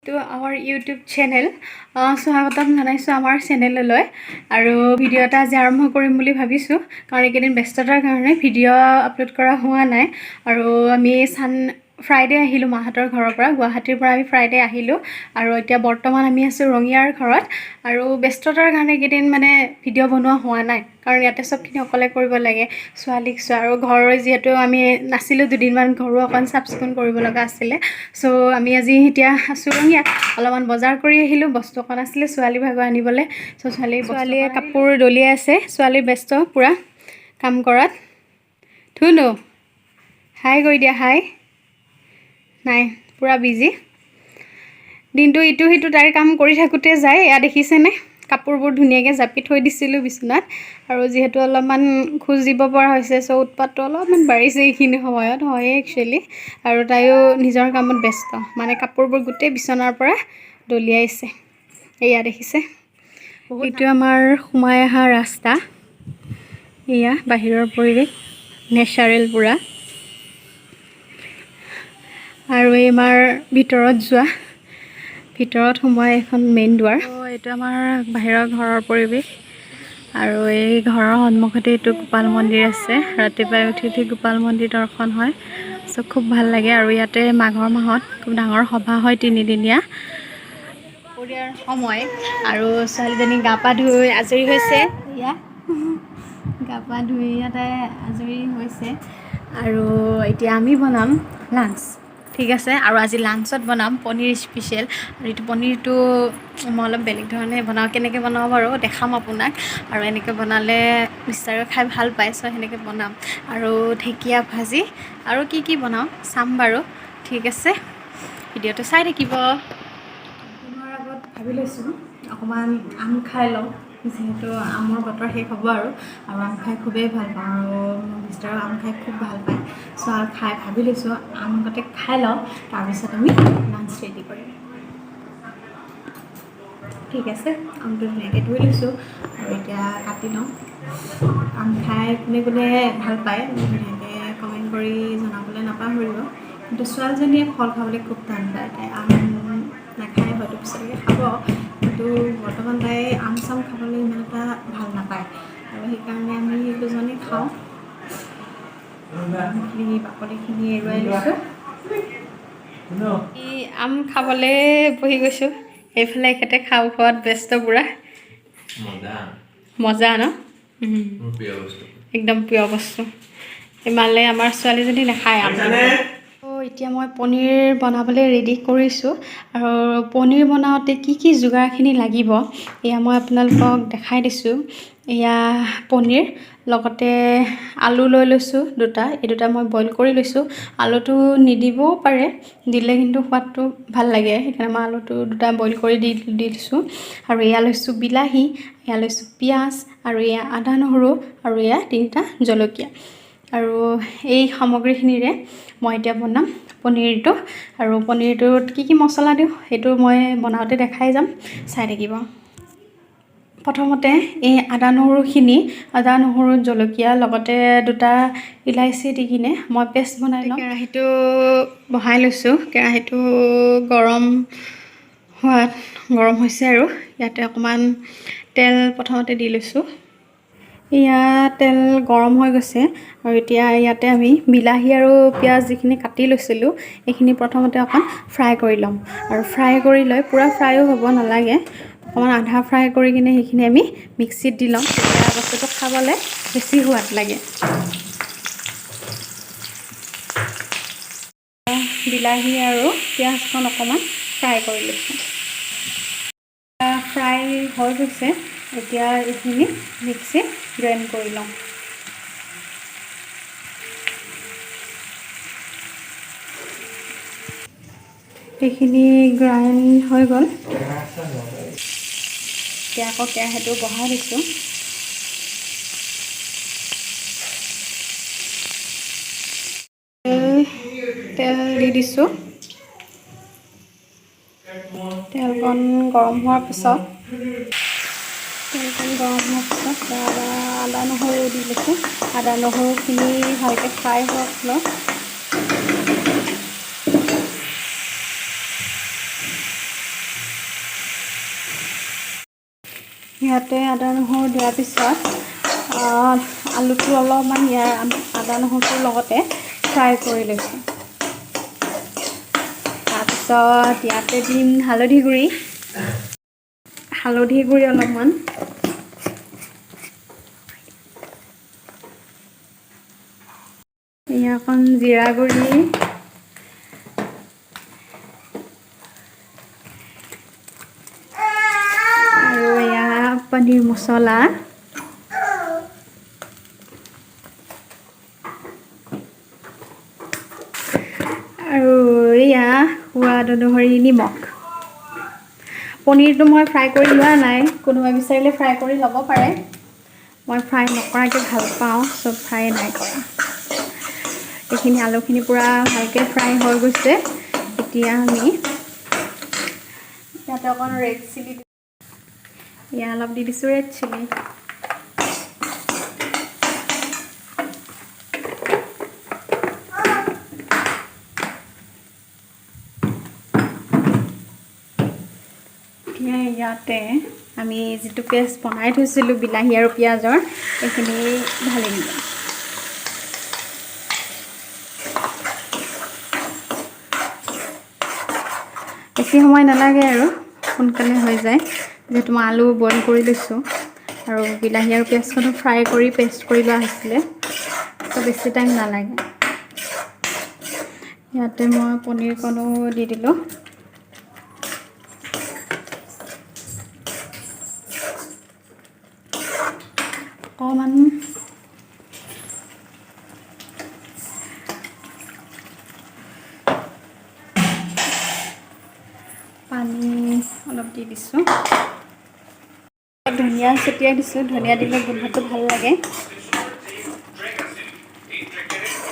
To our YouTube channel স্বাগতম জনাইছো আমাৰ চেনেললৈ আৰু ভিডিও এটা আজি আৰম্ভ কৰিম বুলি ভাবিছো কাৰণ এইকেদিন ব্যস্ততাৰ কাৰণে ভিডিও আপলোড কৰা হোৱা নাই আৰু আমি ফ্ৰাইডে আহিলো মাহাতৰ ঘৰৰ পৰা গুৱাহাটীৰ পৰা আমি ফ্ৰাইডে আহিলো আৰু এতিয়া বৰ্তমান আমি আছো ৰঙিয়াৰ ঘৰত আৰু ব্যস্ততাৰ কাৰণে এইকেদিন মানে ভিডিও বনোৱা হোৱা নাই কাৰণ ইয়াতে সবখিনি অকলে কৰিব লাগে ছোৱালীক আৰু ঘৰৰ যেহেতু আমি নাছিলো দুদিনমান ঘৰো অকন সাফ-চিকুণ কৰিব লগা আছিল সো আমি আজি এতিয়া আছো ৰঙিয়াত অলপমান বজাৰ কৰি আহিলো বস্তু অকন আছিল ছোৱালী ভাগ আনিবলে সো ছোৱালীয়ে কাপোৰ দলিয়াই আছে ছোৱালী ব্যস্ত পুৰা কাম কৰাত থুনো হাই গৈ দিয়া হাই নাই পুৰা বিজি দিনটো ইটো হিটো তাইৰ কাম কৰি থাকুতে যায় ইয়া দেখিছে নে কাপোৰবোৰ ধুনিয়াকে জাপি থৈ দিছিলো বিছনাত আৰু যেহেতু অলপমান খুজ দিব পৰা হৈছে সো উৎপাতটো অলপমান বাঢ়িছে এইখিনি সময়ত হয় একচুয়ালি আৰু তাইও নিজৰ কামত ব্যস্ত মানে কাপোৰবোৰ গুটে বিছনাৰ পৰা দলিয়াইছে এয়া দেখিছে এইটো আমাৰ সোমাই আহা ৰাস্তা এয়া বাহিৰৰ পৰিৱেশ নেচাৰেল পুৰা আৰু আমাৰ ভিতৰত যোৱা ভিতৰত সোমাই এখন মেইন দুৱাৰ এইটো আমাৰ বাহিৰৰ ঘৰৰ পৰিৱেশ আৰু এই ঘৰৰ সন্মুখতে এইটো গোপাল মন্দিৰ আছে ৰাতিপুৱা উঠি গোপাল মন্দিৰ দৰ্শন হয় সো খুব ভাল লাগে আৰু ইয়াতে মাঘৰ মাহত খুব ডাঙৰ সভা হয় তিনিদিনীয়া পৰিয়াৰ সময় আৰু ছোৱালীজনী গা পা ধুই আজৰি হৈছে ইয়া গা পা ধুই ইয়াতে আজৰি হৈছে আৰু এতিয়া আমি বনাম লাঞ্চ ঠিক আছে আৰু আজি লাঞ্চত বনাম পনীৰ স্পেশাল আৰু এই পনীৰটো মই অলপ বেলেগ ধৰণে বনাও কেনেকৈ বনাও বাৰু দেখাম আপোনাক আৰু এনেকৈ বনালে নিশ্চয় খাই ভাল পায় সো হেনেকৈ বনাম আৰু ঢেকীয়া ভাজি আৰু কি বনাও চাম বাৰু ঠিক আছে ভিডিওটো চাই থাকিব দিনৰ আগত ভাবি লৈছো অকমান আম খাই লওঁ যেহেতু আমৰ বতৰ শেষ হ'ব আৰু আম খাই খুবেই ভাল পাওঁ আৰু মিষ্টাৰো আম খাই খুব ভাল পায় সো আৰু খাই ভাবি লৈছো আম গতে খাই লওঁ তাৰপিছত আমি লাঞ্চ ৰেডি কৰিম ঠিক আছে আমটো ধুনীয়াকৈ ধুই লৈছোঁ আৰু এতিয়া কাটি লওঁ আম খাই কোনে কোনে ভাল পায় ধুনীয়াকৈ কমেণ্ট কৰি জনাবলৈ নাপাহৰিব কিন্তু ছোৱালীজনীয়ে ফল খাবলৈ খুব টান পায় তাই আম নাখায় হয়তো পিছলৈকে খাব কিন্তু বৰ্তমান তাই আম চাম খাবলৈ ইমান এটা ভাল নাপায় আৰু সেইকাৰণে আমি দুজনে খাওঁ আমখিনি বাকলিখিনি এৰুৱাই লৈছোঁ আম খাবলৈ বহি গৈছোঁ এইফালে এখেতে খোৱাত ব্যস্ত পুৰা মজা ন একদম প্ৰিয় বস্তু ইমানলে আমাৰ ছোৱালীজনী নাখায় আম এতিয়া মই পনীৰ বনাবলৈ ৰেডি কৰিছোঁ আৰু পনীৰ বনাওঁতে কি যোগাৰখিনি লাগিব এয়া মই আপোনালোকক দেখাই দিছোঁ এয়া পনীৰ লগতে আলু লৈ লৈছোঁ দুটা এই দুটা মই বইল কৰি লৈছোঁ আলুটো নিদিবও পাৰে দিলে কিন্তু সোৱাদটো ভাল লাগে সেইকাৰণে মই আলুটো দুটা বইল কৰি দিছোঁ আৰু এয়া লৈছোঁ বিলাহী এয়া লৈছোঁ পিঁয়াজ আৰু এয়া আদা নহৰু আৰু এয়া 3টা জলকীয়া আৰু এই সামগ্ৰীখিনিৰে মই এতিয়া বনাম পনীৰটো আৰু পনীৰটোত কি মছলা দিওঁ সেইটো মই বনাওঁতে দেখাই যাম চাই থাকিব প্ৰথমতে এই আদা নহৰু জলকীয়া লগতে দুটা ইলাইচি দি কিনে মই পেষ্ট বনাই লওঁ কেৰাহীটো বহাই লৈছোঁ কেৰাহীটো গৰম হৈছে আৰু ইয়াতে অকমান তেল প্ৰথমতে দি লৈছোঁ এয়া তেল গৰম হৈ গৈছে আৰু এতিয়া ইয়াতে আমি বিলাহী আৰু পিঁয়াজ যিখিনি কাটি লৈছিলোঁ এইখিনি প্ৰথমতে অকণ ফ্ৰাই কৰি ল'ম আৰু ফ্ৰাই কৰি লৈ পুৰা ফ্ৰাইও হ'ব নালাগে অকমান আধা ফ্ৰাই কৰি কিনে সেইখিনি আমি মিক্সিত দি ল'ম তেতিয়া বস্তুটো খাবলৈ বেছি সোৱাদ লাগে বিলাহী আৰু পিঁয়াজখন অকমান ফ্ৰাই কৰি লৈছোঁ ফ্ৰাই হৈ গৈছে এতিয়া এইখিনি মিক্সিত গ্ৰাইণ্ড কৰি লওঁ এইখিনি গ্ৰাইণ্ড হৈ গ'ল এতিয়া আকৌ কেৰাহীটো বহাই দিছোঁ তেল দি দিছোঁ তেলকণ গৰম হোৱাৰ পিছত আদা নহৰু দি লৈছোঁ আদা নহৰুখিনি ভালকৈ ফ্ৰাই হোৱাৰ ফলত ইয়াতে আদা নহৰু দিয়াৰ পিছত আলুটো অলপমান ইয়াৰ আদা নহৰুটোৰ লগতে ফ্ৰাই কৰি লৈছোঁ। তাৰপিছত ইয়াতে দিম হালধি গুড়ি অলপমান, অকণ জিৰা গুড়ি, আৰু এয়া পনীৰ মছলা, আৰু এয়া সোৱাদ অনুসৰি নিমখ। পনীৰটো মই ফ্ৰাই কৰি লোৱা নাই, কোনোবাই বিচাৰিলে ফ্ৰাই কৰি ল'ব পাৰে। মই ফ্ৰাই নকৰাকৈ ভাল পাওঁ, চব ফ্ৰাই নাই কৰা। এইখিনি আলুখিনি পূৰা ভালকৈ ফ্ৰাই হৈ গৈছে। এতিয়া আমি ইয়াতে অকণ ৰেড চিলি, ইয়াত অলপ দি দিছোঁ ৰেড চিলি। ইয়াতে আমি যিটো পেষ্ট বনাই থৈছিলোঁ বিলাহী আৰু পিঁয়াজৰ, এইখিনি ঢালি দিম। বেছি সময় নালাগে আৰু সোনকালে হৈ যায়, যিহেতু মই আলু বইল কৰি লৈছোঁ আৰু বিলাহী আৰু পিঁয়াজখনো ফ্ৰাই কৰি পেষ্ট কৰি লোৱা হৈছিলে, তো বেছি টাইম নালাগে। ইয়াতে মই পনীৰকণো দি দিলোঁ। অকণমান পানী অলপ দি দিছোঁ। ধনিয়া ছটিয়াই দিছোঁ, ধনিয়া দিলে গোন্ধটো ভাল লাগে।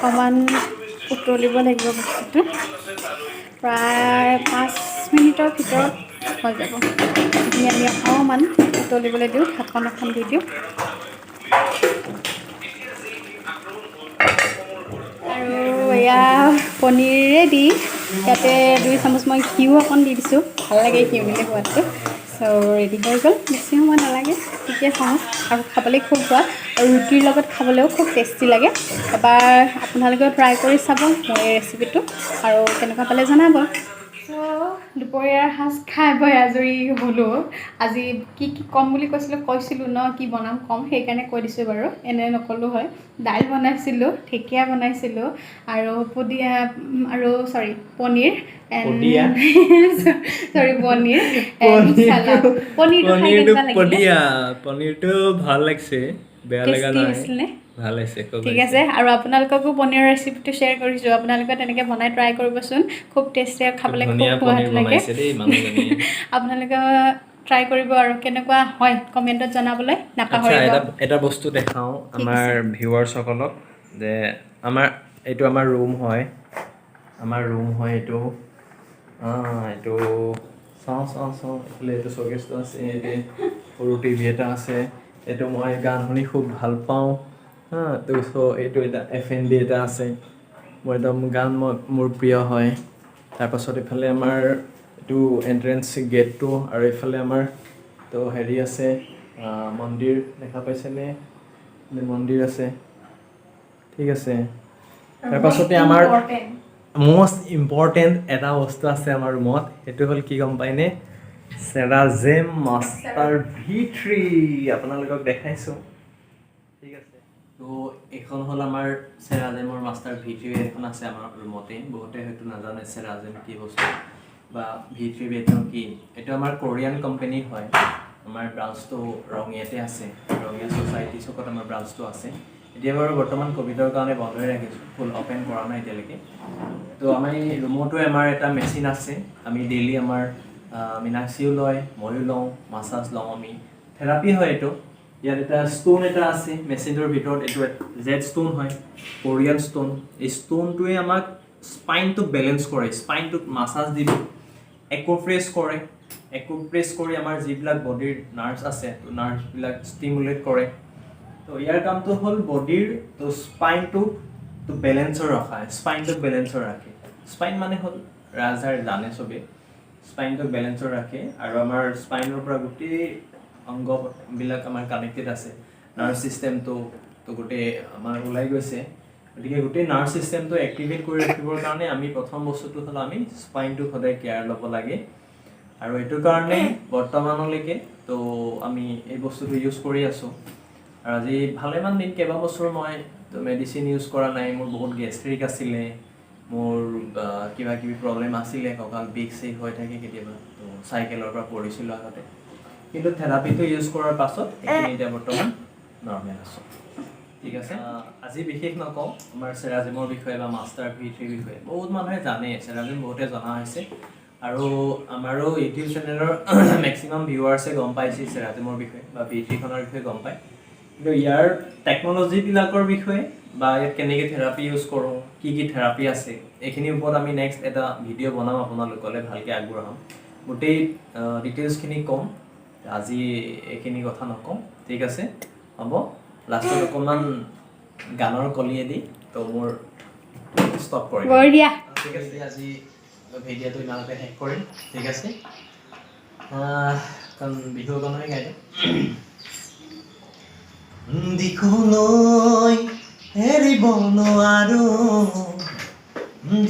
অকণমান উতলিব লাগিব বস্তুটো, প্ৰায় 5 মিনিটৰ ভিতৰত হৈ যাব। এইখিনি আমি অকণমান উতলিবলৈ দিওঁ, ঢাকন এখন দি দিওঁ। আৰু এয়া পনীৰে দি ইয়াতে 2 চামুচ মই ঘিউ অকণ দি দিছোঁ, ভাল লাগে ঘিউ দিলে সোৱাদটো। চ' ৰেডি হৈ গ'ল, বেছি সময় নালাগে, ঠিকে সহজ আৰু খাবলৈ খুব সোৱাদ, আৰু ৰুটিৰ লগত খাবলৈও খুব টেষ্টি লাগে। এবাৰ আপোনালোকেও ট্ৰাই কৰি চাব মোৰ এই ৰেচিপিটো, আৰু কেনেকুৱা পালে জনাব। দুপৰীয়াৰ সাজ খাই বৈ আজৰি হ'লোঁ। আজি কি ক'ম বুলি কৈছিলোঁ ন, কি বনাম ক'ম, সেইকাৰণে কৈ দিছোঁ বাৰু, এনে নক'লোঁ হয়। দাইল বনাইছিলোঁ, ঢেকীয়া বনাইছিলোঁ, আৰু পনীৰ পনীৰটো ভাল লাগিছে, বেয়া লগা নাই, ভাল হৈছে। ঠিক আছে, আৰু আপোনালোককো পনীৰৰ ৰেচিপিটো শ্বেয়াৰ কৰিছোঁ, আপোনালোকে তেনেকৈ বনাই ট্ৰাই কৰিবচোন, খুব টেষ্টি আৰু খাবলৈ খুব সোৱাদ লাগে। আপোনালোকে ট্ৰাই কৰিব আৰু কেনেকুৱা হয় কমেণ্টত জনাবলৈ নাপাহৰিব। এটা বস্তু দেখাওঁ আমাৰ ভিউৱাৰ্ছসকলক, যে এইটো আমাৰ ৰুম হয়, এইটো চাওঁ এইফালে এইটো শ্ব'কেছটো আছে, সৰু টিভি এটা আছে, এইটো মই গান শুনি খুব ভাল পাওঁ। এইটো এটা FND এটা আছে, মোৰ মোৰ প্ৰিয় হয়। তাৰপাছত এইফালে আমাৰ এইটো এণ্ট্ৰেঞ্চ গেটটো, আৰু এইফালে আমাৰ তো হেৰি আছে, মন্দিৰ দেখা পাইছেনে, মন্দিৰ আছে, ঠিক আছে। তাৰপাছতে আমাৰ মষ্ট ইম্পৰ্টেণ্ট এটা বস্তু আছে আমাৰ ৰুমত, সেইটো হ'ল কি গম পায়নে, চেৰাজেম মাষ্টাৰ V3 আপোনালোকক দেখাইছোঁ, ঠিক আছে। তো এইখন হ'ল আমাৰ চেৰাজেমৰ মাষ্টাৰ V3 এখন আছে আমাৰ ৰুমতে। বহুতে হয়তো নাজানে চেৰাজেম কি বস্তু বা V3 কি। এইটো আমাৰ কোৰিয়ান কোম্পানী হয়। আমাৰ ব্ৰাঞ্চটো ৰঙিয়াতে আছে, ৰঙিয়া ছ'চাইটি চুকত আমাৰ ব্ৰাঞ্চটো আছে। এতিয়া বাৰু বৰ্তমান ক'ভিডৰ কাৰণে বন্ধ হৈ ৰাখিছোঁ, ফুল অপেন কৰা নাই এতিয়ালৈকে। তো আমাৰ এই ৰুমতো আমাৰ এটা মেচিন আছে, আমি ডেইলি আমাৰ মীনাক্ষীও লয়, ময়ো লওঁ, মাছাজ লওঁ আমি, থেৰাপি হয় এইটো। ইয়াত এটা ষ্টোন এটা আছে মেচিনটোৰ ভিতৰত, এইটো জেড ষ্টোন হয়, কোৰিয়ান ষ্টোন। এই ষ্টোনটোৱে আমাক স্পাইনটোক বেলেঞ্চ কৰে, স্পাইনটোক মাছাজ দিব, একোপ্ৰেছ কৰি আমাৰ যিবিলাক বডিৰ নাৰ্ভছ আছে, তো নাৰ্ভছবিলাক ষ্টিমুলেট কৰে। তো ইয়াৰ কামটো হ'ল বডিৰ স্পাইনটোক বেলেঞ্চৰ ৰখা, স্পাইনটোক বেলেঞ্চৰ ৰাখে। স্পাইন মানে হ'ল ৰাজহাড়, জানে চবেই, স্পাইনটোক বেলেঞ্চৰ ৰাখে, আৰু আমাৰ স্পাইনৰ পৰা গোটেই অংগবিলাক আমাৰ কানেক্টেড আছে নাৰ্ভ চিষ্টেমটো তো গোটেই আমাৰ ওলাই গৈছে গতিকে গোটেই নাৰ্ভ চিষ্টেমটো এক্টিভেট কৰি ৰাখিবৰ কাৰণে আমি প্ৰথম বস্তুটো হ'ল আমি স্পাইনটো সদায় কেয়াৰ ল'ব লাগে আৰু এইটোৰ কাৰণে বৰ্তমানলৈকে তো আমি এই বস্তুটো ইউজ কৰি আছোঁ আৰু আজি ভালেমান দিন কেইবাবছৰ মই মেডিচিন ইউজ কৰা নাই মোৰ বহুত গেষ্ট্ৰিক আছিলে মোৰ কিবা কিবি প্ৰব্লেম আছিলে কঁকাল বিষ চিষ হৈ থাকে কেতিয়াবা তো চাইকেলৰ পৰা পৰিছিলোঁ আগতে কিন্তু থেৰাপিটো ইউজ কৰাৰ পাছত এইখিনি এতিয়া বৰ্তমান নৰ্মেল আছোঁ ঠিক আছে আজি বিশেষ নকওঁ আমাৰ চেৰাজিমৰ বিষয়ে বা মাষ্টাৰ V3 বিষয়ে বহুত মানুহে জানে চেৰাজিম বহুতে জনা হৈছে আৰু আমাৰো ইউটিউব চেনেলৰ মেক্সিমাম ভিউৱাৰ্ছে গম পাইছে চেৰাজিমৰ বিষয়ে বা V3খনৰ বিষয়ে গম পায় কিন্তু ইয়াৰ টেকন'লজিবিলাকৰ বিষয়ে বা ইয়াত কেনেকৈ থেৰাপি ইউজ কৰোঁ কি কি থেৰাপি আছে এইখিনিৰ ওপৰত আমি নেক্সট এটা ভিডিঅ' বনাম আপোনালোকলৈ ভালকৈ আগবঢ়াম গোটেই ডিটেইলছখিনি ক'ম আজি এইখিনি কথা নকওঁ ঠিক আছে হ'ব লাষ্টত অকণমান গানৰ কলিয়েদি তো মোৰ ষ্টপ কৰিম ঠিক আছে আজি ভিডিঅ'টো ইমানতে শেষ কৰিম ঠিক আছে কাৰণ বিহু গানহে গাই দিখোলৈ এৰিব নোৱাৰো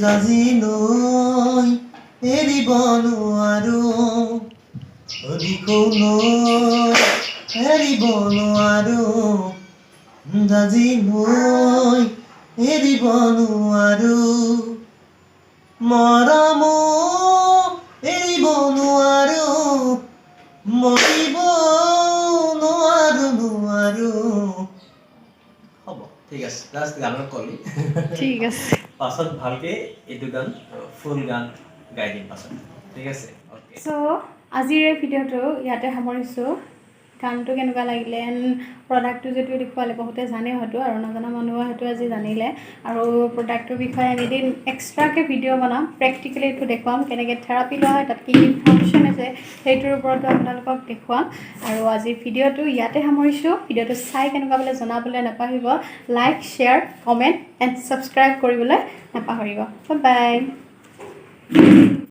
জাজিলৈ এৰিব নোৱাৰো দিখোলৈ এৰিব নোৱাৰো জাজিলৈ এৰিব নোৱাৰো মৰম এৰিব নোৱাৰো মৰিব নোৱাৰো হ'ব ঠিক আছে লাষ্ট গানৰ কলি ঠিক আছে পাছত ভালকে এইটো গান ফুল গান গাই দিম পাছত ঠিক আছে অ'কে চ' আজিৰ এই ভিডিঅ'টো ইয়াতে সামৰিছোঁ গানটো কেনেকুৱা লাগিলে এণ্ড প্ৰডাক্টটো যিটো দেখুৱালে বহুতে জানে হয়তো আৰু নজনা মানুহে হয়তো আজি জানিলে আৰু প্ৰডাক্টটোৰ বিষয়ে আমি এদিন এক্সট্ৰাকৈ ভিডিঅ' বনাম প্ৰেক্টিকেলি এইটো দেখুৱাম কেনেকৈ থেৰাপি লোৱা হয় তাত কি কি ফাংচন আছে সেইটোৰ ওপৰতো আপোনালোকক দেখুৱাম আৰু আজিৰ ভিডিঅ'টো ইয়াতে সামৰিছোঁ ভিডিঅ'টো চাই কেনেকুৱা বোলে জনাবলৈ নাপাহৰিব like share comment and subscribe কৰিবলৈ নাপাহৰিব বাই